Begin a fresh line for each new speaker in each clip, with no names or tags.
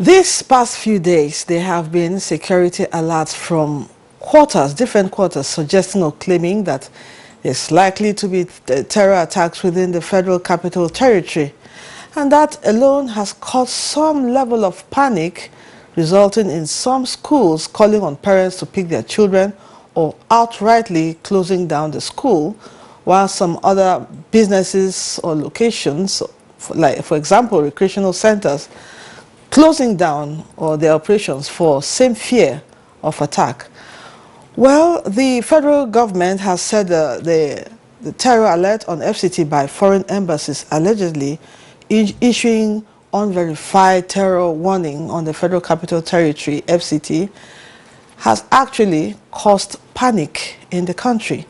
These past few days, there have been security alerts from quarters, different quarters, suggesting or claiming that there's likely to be terror attacks within the Federal Capital Territory. And that alone has caused some level of panic, resulting in some schools calling on parents to pick their children or outrightly closing down the school, while some other businesses or locations, like for example recreational centers, closing down or their operations for same fear of attack. Well, the federal government has said the terror alert on FCT by foreign embassies allegedly issuing unverified terror warning on the Federal Capital Territory, FCT, has actually caused panic in the country.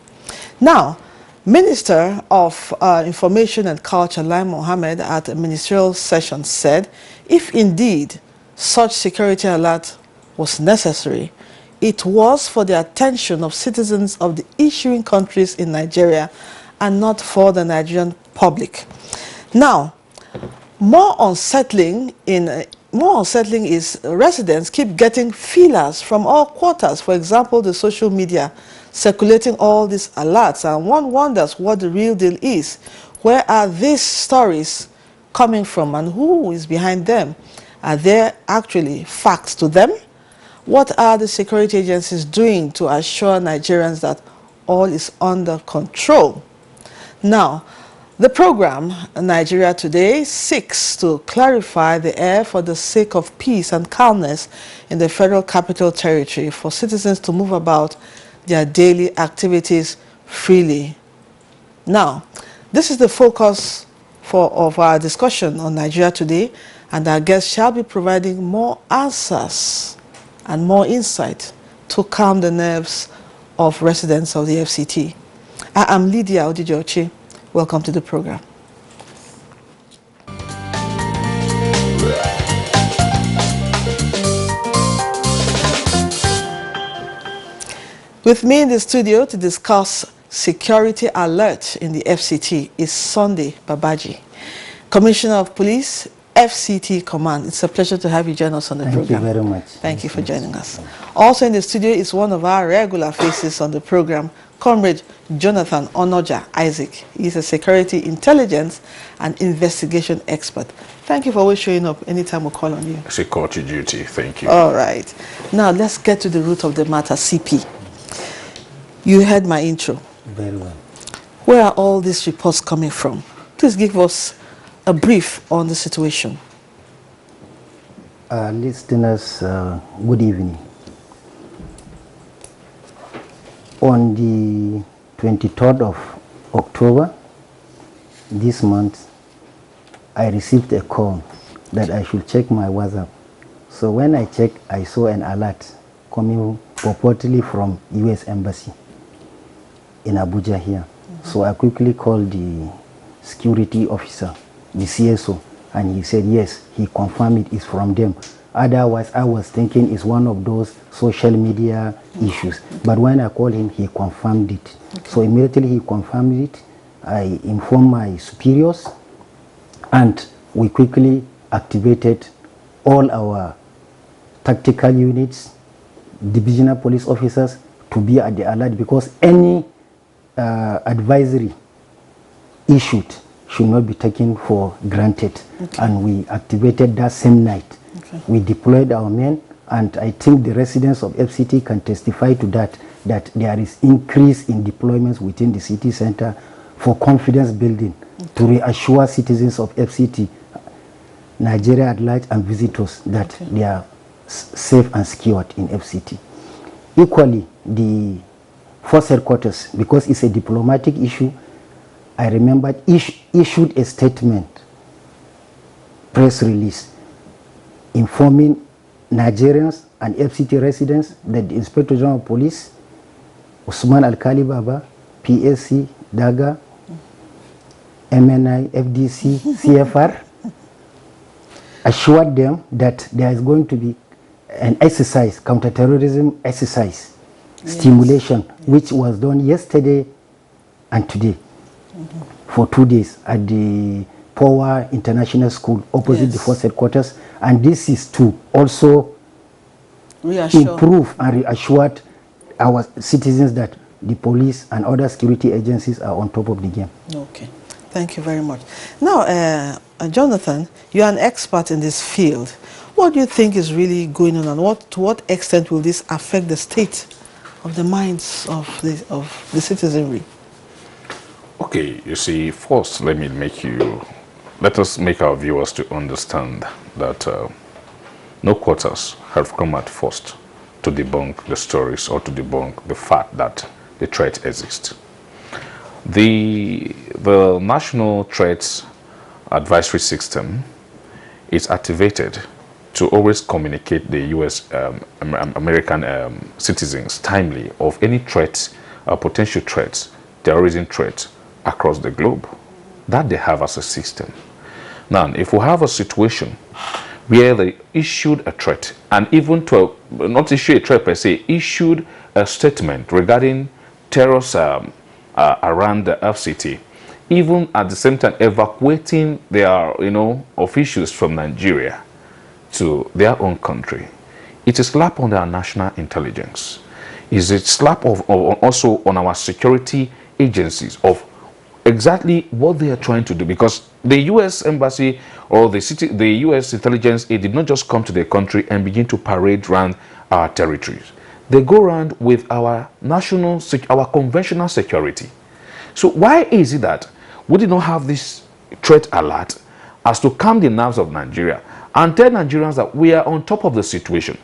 Now, Minister of Information and Culture, Lai Mohammed, at a ministerial session said, if indeed such security alert was necessary, it was for the attention of citizens of the issuing countries in Nigeria and not for the Nigerian public. Now, more unsettling is residents keep getting feelers from all quarters. For example, the social media circulating all these alerts, and one wonders what the real deal is. Where are these stories coming from and who is behind them? Are there actually facts to them? What are the security agencies doing to assure Nigerians that all is under control? Now, the program, Nigeria Today, seeks to clarify the air for the sake of peace and calmness in the Federal Capital Territory for citizens to move about their daily activities freely. Now, this is the focus of our discussion on Nigeria Today, and our guests shall be providing more answers and more insight to calm the nerves of residents of the FCT. I am Lydia Odijochi. Welcome to the program. With me in the studio to discuss security alert in the FCT is Sunday Babaji, Commissioner of Police, FCT Command. It's a pleasure to have you join us on the program.
Thank you very much.
Thank you for joining us. Also in the studio is one of our regular faces on the program, Comrade Jonathan Onoja Isaac. He's a security intelligence and investigation expert. Thank you for always showing up anytime we call on you.
It's a courtly duty. Thank you.
All right. Now let's get to the root of the matter, CP. You heard my intro.
Very well.
Where are all these reports coming from? Please give us a brief on the situation.
Listeners, good evening. On the 23rd of October this month, I received a call that I should check my WhatsApp. So when I checked, I saw an alert coming purportedly from US Embassy in Abuja here. So I quickly called the security officer, the CSO, and he said yes, he confirmed it is from them. Otherwise, I was thinking it's one of those social media issues. But when I called him, he confirmed it. Okay. So immediately he confirmed it. I informed my superiors, and we quickly activated all our tactical units, divisional police officers to be at the alert, because any advisory issued should not be taken for granted. Okay. And we activated that same night. Okay. We deployed our men, and I think the residents of FCT can testify to that there is increase in deployments within the city center for confidence building, okay, to reassure citizens of FCT, Nigeria at large, and visitors that, okay, they are safe and secured in FCT. Equally, the force headquarters, because it's a diplomatic issue, I remember issued a statement, press release, informing Nigerians and FCT residents that the Inspector General of Police, Usman Alkali Baba, PSC, DAGA, MNI, FDC, CFR, assured them that there is going to be an exercise, counterterrorism exercise, yes, stimulation, which was done yesterday and today, for 2 days at the Power International School opposite the
Yes.
force headquarters, and this is to also
Reassure.
improve and reassure our citizens that the police and other security agencies are on top of the game.
Okay, thank you very much. Now, Jonathan, you are an expert in this field. What do you think is really going on, and to what extent will this affect the state of the minds of the citizenry?
Okay, you see, first, let us make our viewers to understand that no quarters have come at first to debunk the stories or to debunk the fact that the threat exists. The National Threats Advisory System is activated to always communicate the U.S. American citizens timely of any threats, potential threats, terrorism threats across the globe that they have as a system. Now, if we have a situation where they issued a threat, and even to not issue a threat per se, issued a statement regarding terrors around the FCT, even at the same time evacuating their officials from Nigeria to their own country, it's a slap on their national intelligence. It's a slap also on our security agencies of exactly what they are trying to do, because the U.S. embassy or the U.S. intelligence, it did not just come to the country and begin to parade around our territories. They go around with our our conventional security. So why is it that we did not have this threat alert as to calm the nerves of Nigeria and tell Nigerians that we are on top of the situation?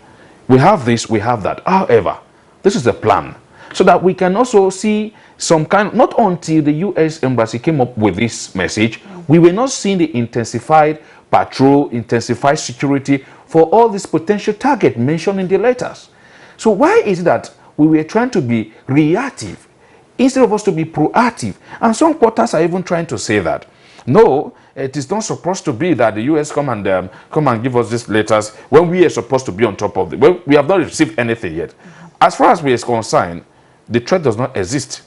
We have this, we have that. However, this is the plan, so that we can also see some kind, not until the U.S. embassy came up with this message, we were not seeing the intensified patrol, intensified security for all these potential targets mentioned in the letters. So why is it that we were trying to be reactive instead of us to be proactive? And some quarters are even trying to say that, no, it is not supposed to be that the U.S. come and give us these letters when we are supposed to be on top of it. Well, we have not received anything yet. As far as we are concerned, the threat does not exist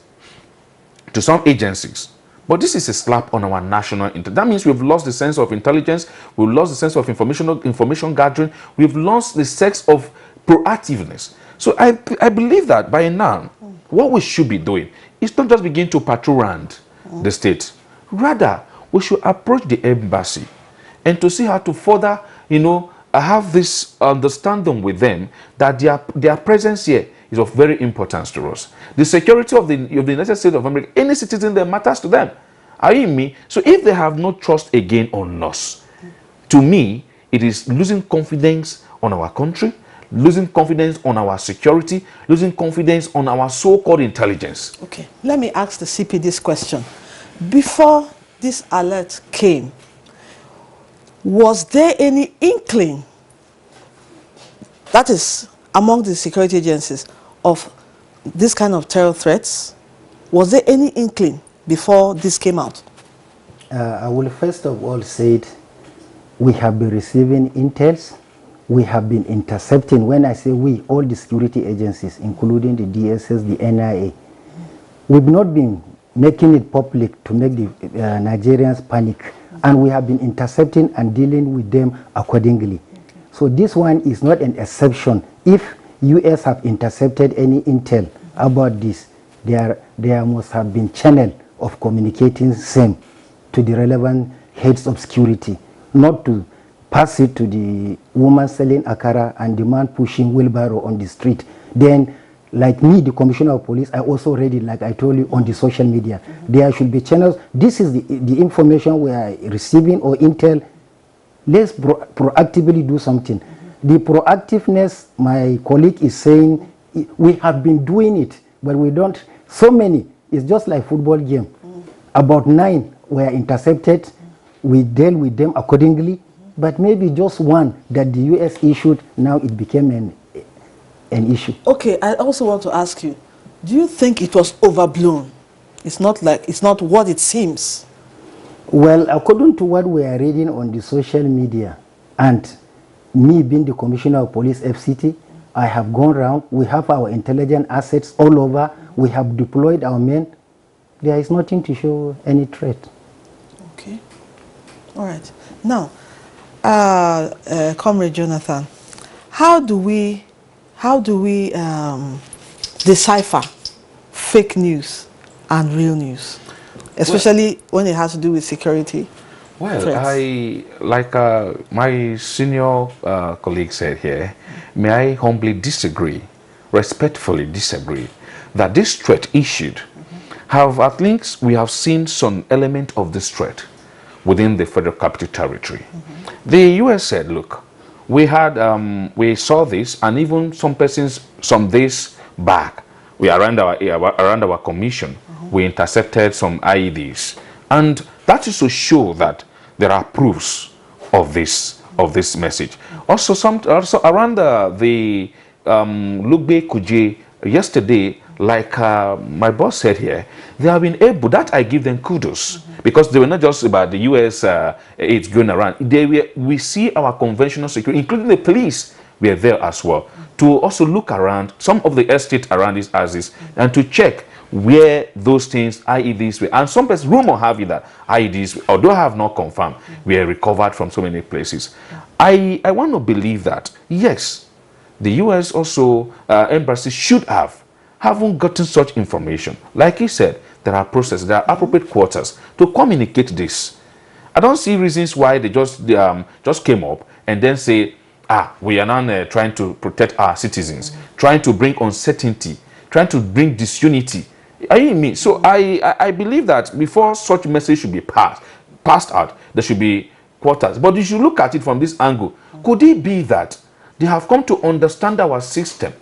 to some agencies. But this is a slap on our national intelligence. That means we've lost the sense of intelligence, we've lost the sense of information gathering, we've lost the sense of proactiveness. So I believe that by now, what we should be doing is not just begin to patrol around the state. Rather, we should approach the embassy and to see how to further, have this understanding with them that their presence here is of very importance to us. The security of the United States of America, any citizen that matters to them. Are you me? So if they have no trust again on us, to me, it is losing confidence on our country, losing confidence on our security, losing confidence on our so-called intelligence.
Okay, let me ask the CP this question. Before this alert came, was there any inkling, that is, among the security agencies, of this kind of terror threats? Was there any inkling before this came out?
I will first of all say we have been receiving intels, we have been intercepting. When I say we, all the security agencies, including the DSS, the NIA, we've not been making it public to make the Nigerians panic, and we have been intercepting and dealing with them accordingly. Okay. So this one is not an exception. If US have intercepted any intel about this, there must have been channel of communicating same to the relevant heads of security, not to pass it to the woman selling akara and the man pushing wheelbarrow on the street. Then, like me, the commissioner of police, I also read it, like I told you, on the social media. There should be channels. This is the information we are receiving or intel. Let's proactively do something. The proactiveness, my colleague is saying, we have been doing it, but we don't. So many, it's just like football game. About 9 were intercepted. We dealt with them accordingly, but maybe just one that the US issued, now it became an issue.
Okay, I also want to ask you, do you think it was overblown? It's not what it seems.
Well, according to what we are reading on the social media, and me being the commissioner of police FCT, I have gone around. We have our intelligence assets all over. We have deployed our men. There is nothing to show any threat.
Okay. All right. Now, Comrade Jonathan, how do we decipher fake news and real news, especially when it has to do with security
Well,
threats?
like my senior colleague said here, may I humbly disagree, respectfully disagree, that this threat issued have at least we have seen some element of this threat within the Federal Capital Territory. The U.S. said, look, we saw this, and even some persons some days back, we around our commission, we intercepted some IEDs, and that is to show that there are proofs of this message. Also, also around the Lugbe Kuje yesterday, like my boss said here, they have been able, that I give them kudos, because they were not just about the US aids going around. We see our conventional security, including the police, were there as well, to also look around some of the estate around these houses and to check where those things, IEDs were. And some person, rumor have it that IEDs, although I have not confirmed, were recovered from so many places. I want to believe that, yes, the US also, embassy should haven't gotten such information. Like he said, there are processes, there are appropriate quarters to communicate this. I don't see reasons why they just came up and then say, we are now trying to protect our citizens, trying to bring uncertainty, trying to bring disunity. Are you me? So I believe that before such message should be passed out, there should be quarters. But you should look at it from this angle. Could it be that they have come to understand our system,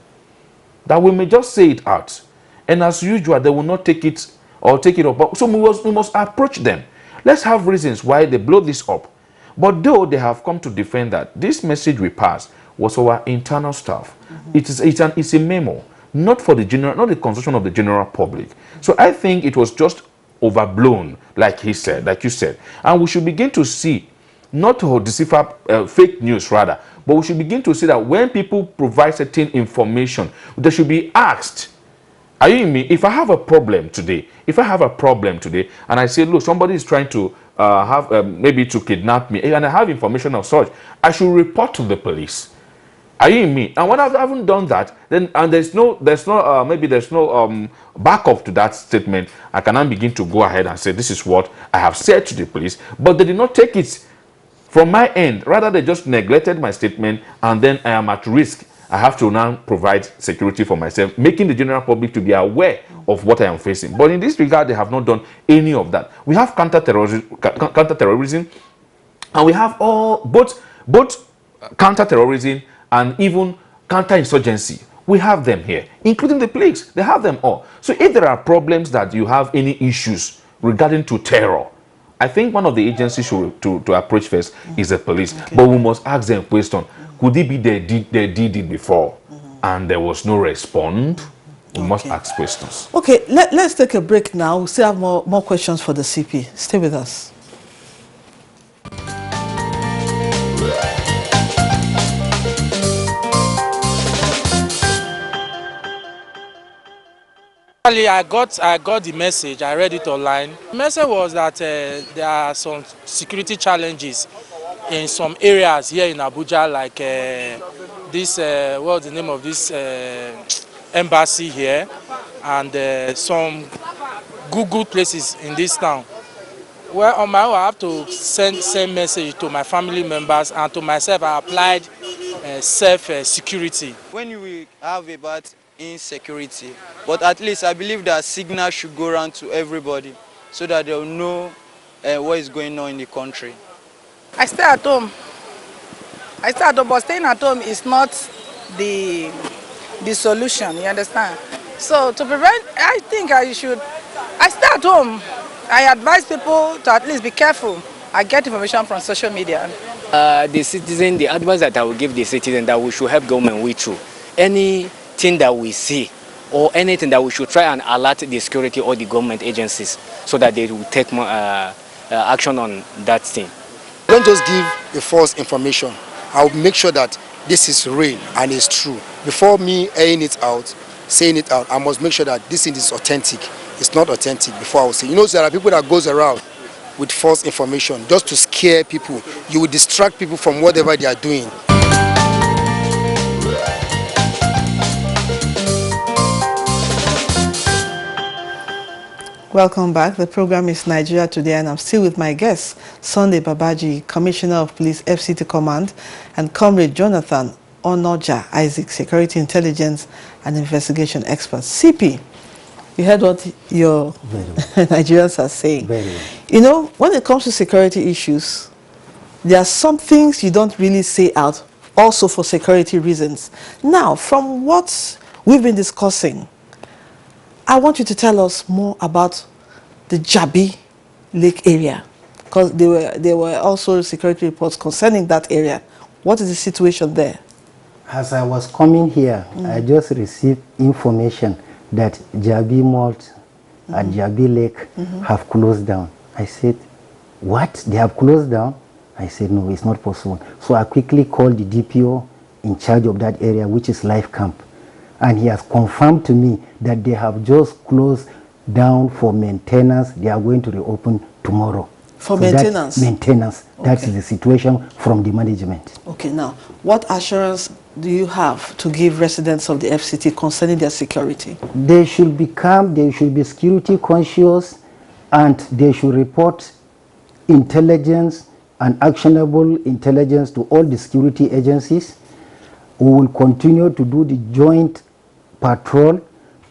that we may just say it out, and as usual they will not take it or take it up? So we must approach them. Let's have reasons why they blow this up. But though they have come to defend that this message we passed was our internal staff, it's a memo, not for the general, not the consumption of the general public. So I think it was just overblown, like he said, like you said, and we should begin to see, not to decipher fake news rather, but we should begin to see that when people provide certain information, they should be asked, are you in me? If I have a problem today, and I say, look, somebody is trying to maybe to kidnap me, and I have information of such, I should report to the police. Are you in me? And when I haven't done that, then and there's no backup to that statement, I cannot begin to go ahead and say this is what I have said to the police, but they did not take it from my end. Rather, they just neglected my statement, and then I am at risk. I have to now provide security for myself, making the general public to be aware of what I am facing. But in this regard, they have not done any of that. We have counterterrorism, and we have both counterterrorism and even counterinsurgency. We have them here, including the police. They have them all. So if there are problems that you have any issues regarding to terror, I think one of the agencies to approach first is the police. Okay. But we must ask them question. Could it be they did it before and there was no response? We must ask questions.
Okay, let's take a break now. We still have more questions for the CP. Stay with us.
I got the message. I read it online. The message was that there are some security challenges in some areas here in Abuja, like this. What's the name of this embassy here, and some good places in this town. Well, on my own, I have to send message to my family members, and to myself, I applied self-security.
When we have about insecurity, but at least I believe that signal should go around to everybody so that they'll know what is going on in the country.
I stay at home. But staying at home is not the solution, you understand? So to prevent, I think I stay at home. I advise people to at least be careful. I get information from social media.
The advice that I will give the citizen, that we should help government with through anything that we see or anything that we should try and alert the security or the government agencies so that they will take more action on that thing.
Don't just give the false information. I'll make sure that this is real and is true. Before me saying it out, I must make sure that this thing is authentic. It's not authentic before I will say. You know, there are people that goes around with false information just to scare people. You will distract people from whatever they are doing.
Welcome back. The program is Nigeria Today, and I'm still with my guests, Sunday Babaji, Commissioner of Police, FCT Command, and Comrade Jonathan Onoja Isaac, Security Intelligence and Investigation Expert. CP, you heard what your Nigerians are saying.
Very well.
You know, when it comes to security issues, there are some things you don't really say out, also for security reasons. Now, from what we've been discussing, I want you to tell us more about the Jabi Lake area, because there were also security reports concerning that area. What is the situation there?
As I was coming here, I just received information that Jabi Malt at Jabi Lake have closed down. I said, what? They have closed down? I said, no, it's not possible. So I quickly called the DPO in charge of that area, which is Life Camp. And he has confirmed to me that they have just closed down for maintenance. They are going to reopen tomorrow.
For maintenance?
Maintenance.
Okay.
That is the situation from the management.
Okay, now, what assurance do you have to give residents of the FCT concerning their security?
They should be calm, they should be security conscious, and they should report intelligence and actionable intelligence to all the security agencies. We will continue to do the joint patrol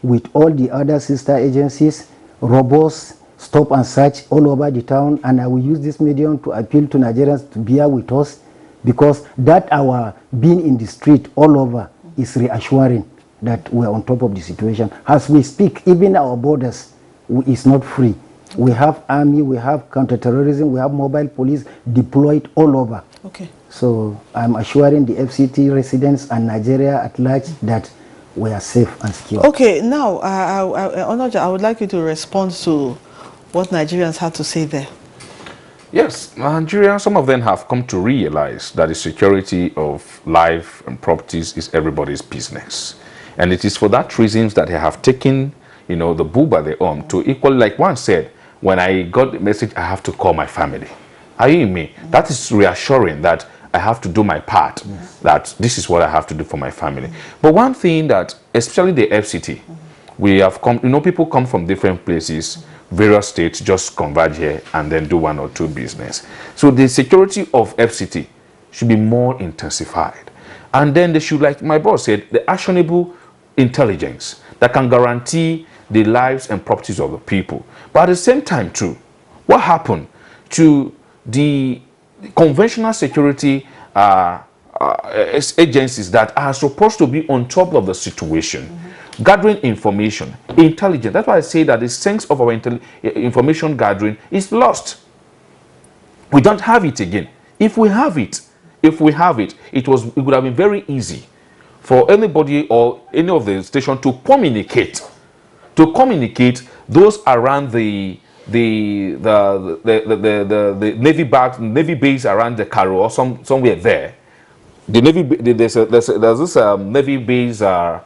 with all the other sister agencies, robust stop and search all over the town, and I will use this medium to appeal to Nigerians to bear with us, because that our being in the street all over is reassuring that we are on top of the situation. As we speak, even our borders is not free. We have army, we have counterterrorism, we have mobile police deployed all over.
Okay.
So I'm assuring the FCT residents and Nigeria at large that we are safe and secure.
Okay, now, Onoja, I would like you to respond to what Nigerians had to say there.
Yes, Nigerians, some of them have come to realize that the security of life and properties is everybody's business. And it is for that reason that they have taken, you know, the bull by the arm to equally, like one said, when I got the message, I have to call my family. Are you in me? That is reassuring that I have to do my part, that this is what I have to do for my family. But one thing that, especially the FCT, we have come, you know, people come from different places, various states, just converge here and then do one or two business. So the security of FCT should be more intensified. And then they should, like my boss said, the actionable intelligence that can guarantee the lives and properties of the people. But at the same time too, what happened to the conventional security agencies that are supposed to be on top of the situation, gathering information, intelligence? That's why I say that the sense of our information gathering is lost. We don't have it again. If we have it, it would have been very easy for anybody or any of the station to communicate those around the Navy base around the Cairo or somewhere there. The Navy, there's this Navy base somewhere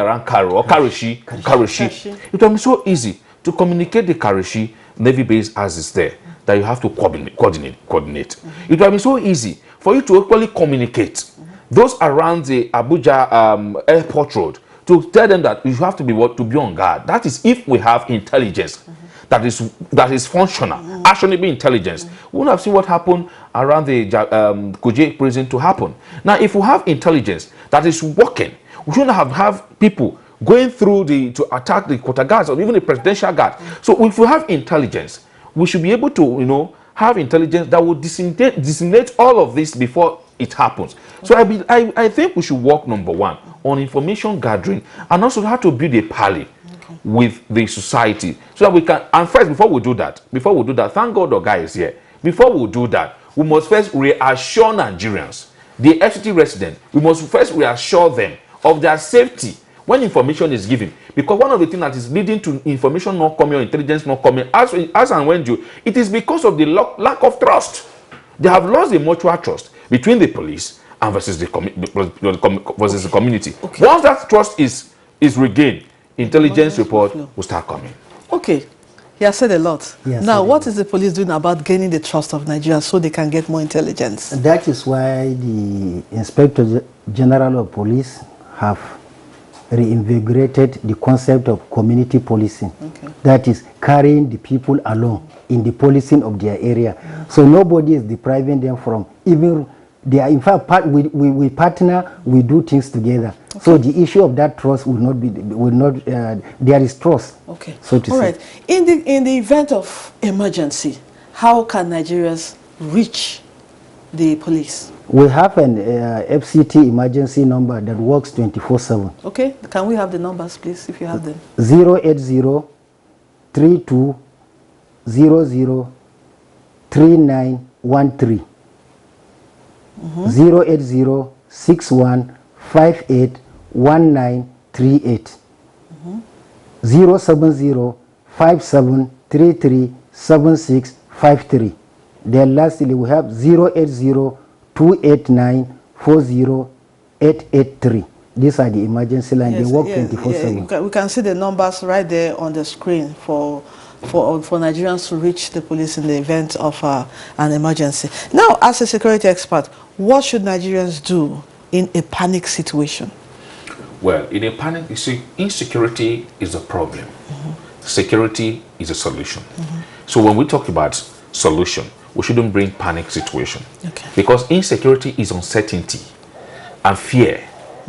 around Cairo or Karachi. It would be so easy to communicate the Karachi Navy base as is there, that you have to coordinate. It would be so easy for you to equally communicate those around the Abuja airport road, to tell them that you have to be on guard. That is if we have intelligence that is functional, actionable intelligence. We wouldn't have seen what happened around the Kuje prison to happen. Now, if we have intelligence that is working, we shouldn't have people going through to attack the quarter guards or even the presidential guard. So if we have intelligence, we should be able to, you know, have intelligence that will disseminate all of this before it happens. So I think we should work, number one, on information gathering, and also how to build a parley with the society, so that we can. And first, before we do that, thank God the guy is here. Before we do that, we must first reassure Nigerians, the FCT residents. We must first reassure them of their safety when information is given, because one of the things that is leading to information not coming or intelligence not coming, as and when due, it is because of the lack of trust. They have lost the mutual trust between the police and versus the community. Okay. Once that trust is regained, intelligence report will start coming.
Okay, He has said a lot.
He has
Now,
said a
what
lot.
is the police doing about gaining the trust of Nigerians so they can get more intelligence?
That is why the Inspector General of Police have reinvigorated the concept of community policing.
Okay.
That is carrying the people along in the policing of their area. So nobody is depriving them from even they are in fact we partner, we do things together. Okay. So the issue of that trust there is trust.
Okay.
So to
All
say.
right. In the event of emergency, how can Nigerians reach the police?
We have an FCT emergency number that works 24/7.
Okay. Can we have the numbers, please, if you have them?
080-3200-3913. 080-6158-1938. 070-5733-7653. Then lastly, we have 080-289-40883. These are the emergency lines.
Yes,
they work
yes,
24/7.
we can see the numbers right there on the screen for Nigerians to reach the police in the event of an emergency. Now, as a security expert, what should Nigerians do in a panic situation?
Well, in a panic, you see, insecurity is a problem. Security is a solution. So when we talk about solution, we shouldn't bring panic situation.
Okay.
Because insecurity is uncertainty and fear,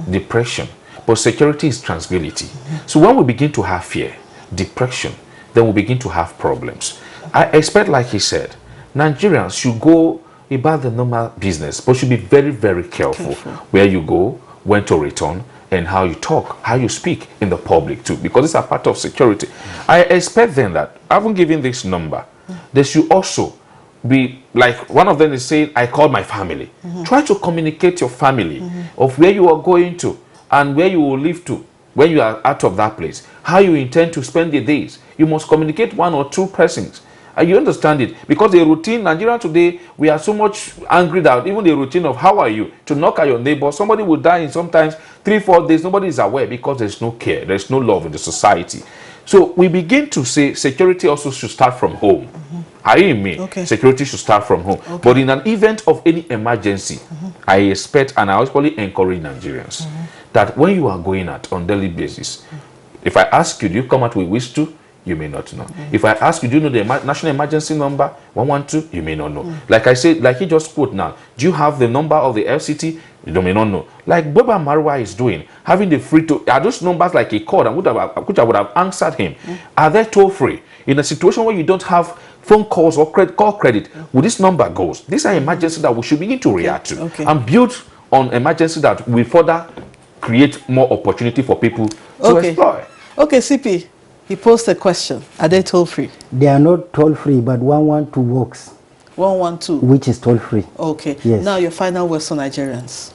depression. But security is tranquility. So when we begin to have fear, depression, then we begin to have problems. I expect, like he said, Nigerians should go about the normal business, but should be very, very careful where you go, when to return, and how you talk, how you speak in the public too, because it's a part of security. I expect then that, having given this number, there should also be, like one of them is saying, I call my family. Try to communicate your family of where you are going to and where you will live to when you are out of that place, how you intend to spend the days. You must communicate one or two persons. You understand it? Because the routine, Nigeria today, we are so much angry that even the routine of how are you, to knock at your neighbor, somebody will die in sometimes 3-4 days, nobody is aware because there's no care, there's no love in the society. So we begin to say security also should start from home. Are you in me?
Okay.
Security should start from home.
Okay.
But in an event of any emergency, I expect, and I actually encourage Nigerians, that when you are going out on daily basis, if I ask you, do you come out with wish to? You may not know. If I ask you, do you know the national emergency number 112? You may not know. Like I said, like he just quote now, do you have the number of the FCT? You may not know. Like Boba Marwa is doing, having the free to, are those numbers like a call which I would have answered him? Are they toll free? In a situation where you don't have phone calls or call credit, with this number goes. These are emergencies that we should begin to react to and build on emergency that will further create more opportunity for people to explore.
Okay, CP, he posed a question. Are they toll free?
They are not toll free, but 112 works.
112?
Which is toll free.
Okay.
Yes.
Now your final words to Nigerians.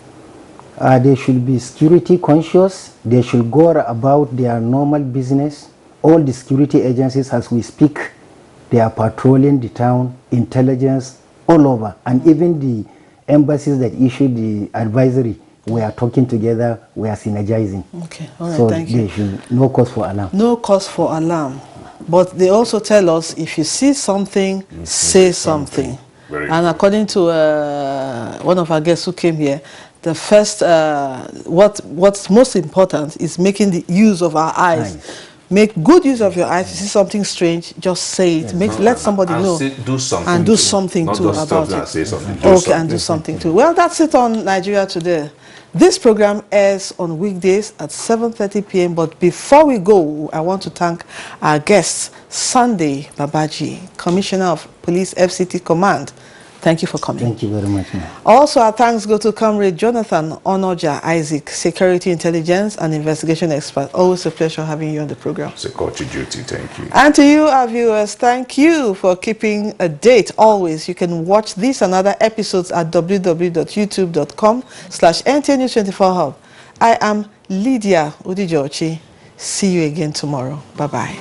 They should be security conscious. They should go about their normal business. All the security agencies, as we speak, they are patrolling the town, intelligence, all over. And even the embassies that issued the advisory, we are talking together, we are synergizing. Okay, all right, so thank you. No cause for alarm.
No cause for alarm. But they also tell us, if you see something, say something. And according to one of our guests who came here, the first, what's most important is making the use of our eyes. Make good use of your eyes. If you see something strange, just say it. Let somebody know.
Do something
and do something too about it.
Say something.
Okay, and do something too. Well, that's it on Nigeria Today. This program airs on weekdays at 7:30 p.m. But before we go, I want to thank our guest, Sunday Babaji, Commissioner of Police FCT Command. Thank you for coming.
Thank you very much, ma'am.
Also, our thanks go to Comrade Jonathan Onoja Isaac, Security Intelligence and Investigation Expert. Always a pleasure having you on the program.
It's a culture duty. Thank you.
And to you, our viewers, thank you for keeping a date always. You can watch these and other episodes at www.youtube.com/NTNews24Hub. I am Lydia Udijochi. See you again tomorrow. Bye-bye.